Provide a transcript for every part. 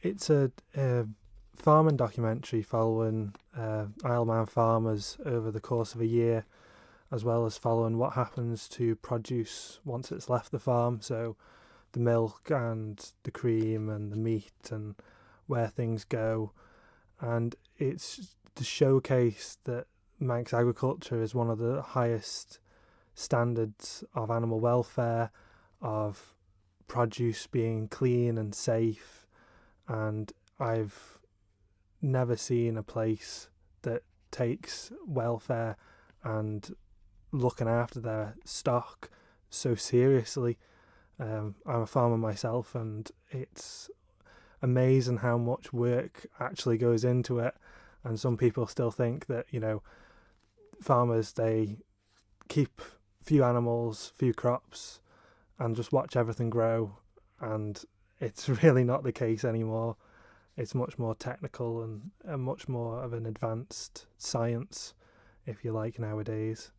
It's a farming documentary following Isle of Man farmers over the course of a year, as well as following what happens to produce once it's left the farm. So the milk and the cream and the meat and where things go. And it's to showcase that Manx agriculture is one of the highest standards of animal welfare, of produce being clean and safe. And I've never seen a place that takes welfare and looking after their stock so seriously. I'm a farmer myself, and it's amazing how much work actually goes into it. And some people still think that, farmers, they keep few animals, few crops, and just watch everything grow. And it's really not the case anymore. It's much more technical and much more of an advanced science, if you like, nowadays.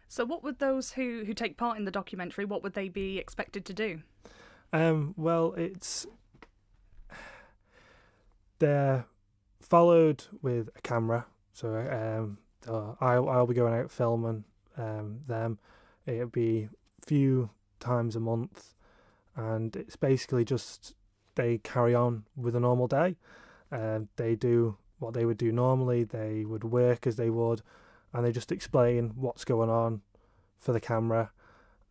So what would those who take part in the documentary, what would they be expected to do? Well, they're followed with a camera. So I'll be going out filming them. It'll be a few times a month, and it's basically just they carry on with a normal day. They do what they would do normally. They would work as they would, and they just explain what's going on for the camera,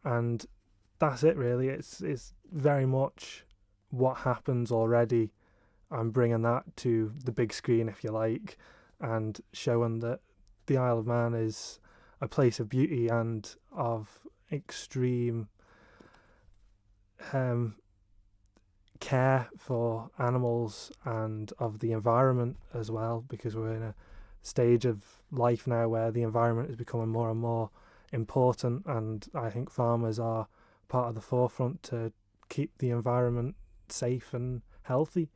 and that's it really. It's very much what happens already. I'm bringing that to the big screen, if you like, and showing that the Isle of Man is a place of beauty and of extreme care for animals and of the environment as well, because we're in a stage of life now where the environment is becoming more and more important, and I think farmers are part of the forefront to keep the environment safe and healthy.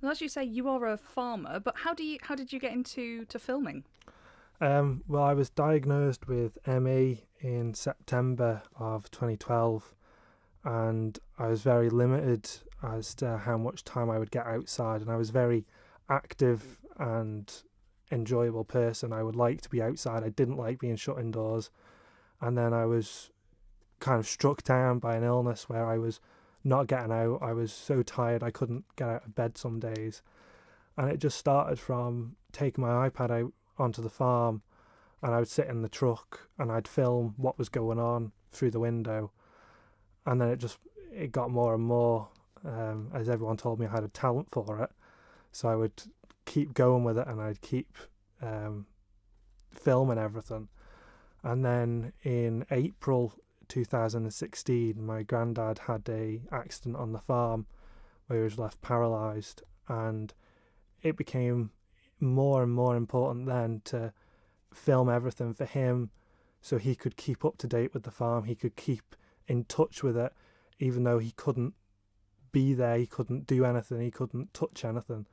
Well, as you say, you are a farmer, but how did you get into filming? Well, I was diagnosed with ME in September of 2012, and I was very limited as to how much time I would get outside, and I was a very active and enjoyable person. I would like to be outside. I didn't like being shut indoors. And then I was kind of struck down by an illness where I was not getting out. I was so tired I couldn't get out of bed some days. And it just started from taking my iPad out onto the farm, and I would sit in the truck and I'd film what was going on through the window. And then it got more and more, as everyone told me I had a talent for it. So I would keep going with it, and I'd keep filming everything. And then in April 2016, my granddad had a accident on the farm where he was left paralysed, and it became more and more important then to film everything for him so he could keep up to date with the farm. He could keep in touch with it, even though he couldn't be there, he couldn't do anything, he couldn't touch anything,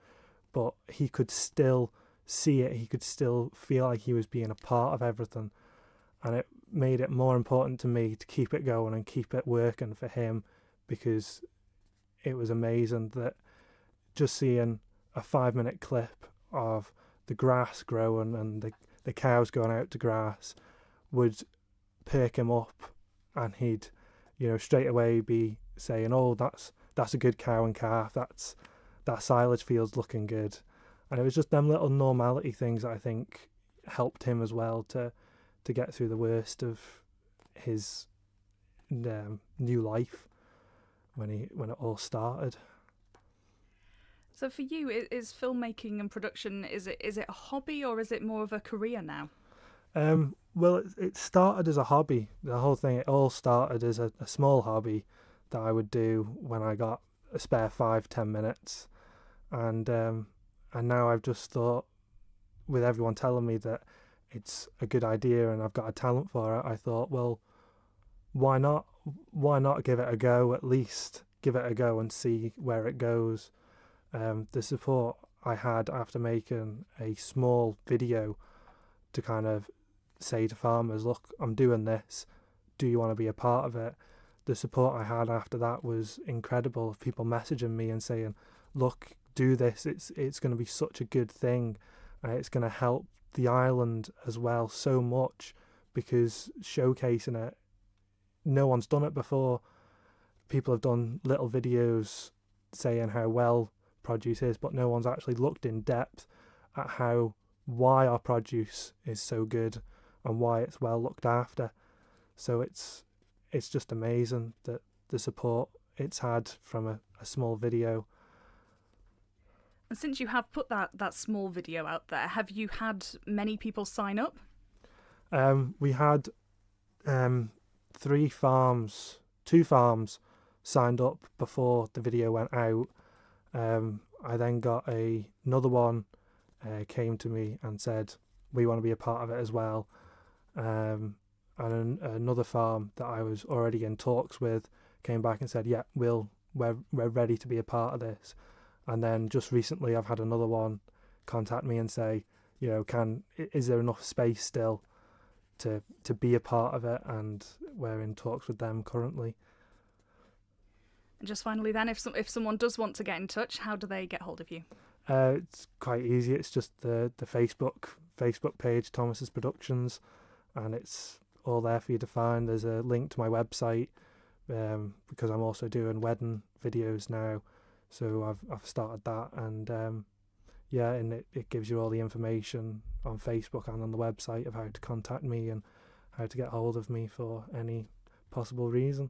but he could still see it, he could still feel like he was being a part of everything. And it made it more important to me to keep it going and keep it working for him, because it was amazing that just seeing a 5-minute clip of the grass growing and the cows going out to grass would perk him up, and he'd straight away be saying, oh, that's a good cow and calf, that silage field's looking good. And it was just them little normality things that I think helped him as well to get through the worst of his new life when it all started. So for you, is filmmaking and production, is it a hobby or is it more of a career now? Well, it started as a hobby. The whole thing, it all started as a small hobby that I would do when I got a spare 5-10 minutes. And now I've just thought, with everyone telling me that it's a good idea and I've got a talent for it, I thought, well, why not? Why not give it a go? At least give it a go and see where it goes. The support I had after making a small video to kind of say to farmers, look, I'm doing this. Do you want to be a part of it? the support I had after that was incredible, of people messaging me and saying, look, do this, it's going to be such a good thing, it's going to help the island as well so much, because showcasing it, no one's done it before. People have done little videos saying how well produce is, but no one's actually looked in depth at why our produce is so good and why it's well looked after. So it's just amazing that the support it's had from a small video. And since you have put that small video out there, have you had many people sign up? We had 2 farms signed up before the video went out. I then got another one came to me and said, we want to be a part of it as well. And another farm that I was already in talks with came back and said, yeah, we're ready to be a part of this. And then just recently I've had another one contact me and say, you know, is there enough space still to be a part of it? And we're in talks with them currently. And just finally then, if someone does want to get in touch, how do they get hold of you? It's quite easy. It's just the Facebook page, Thomase's Productions, and it's all there for you to find. There's a link to my website, because I'm also doing wedding videos now, so I've started that, and and it gives you all the information on Facebook and on the website of how to contact me and how to get hold of me for any possible reason.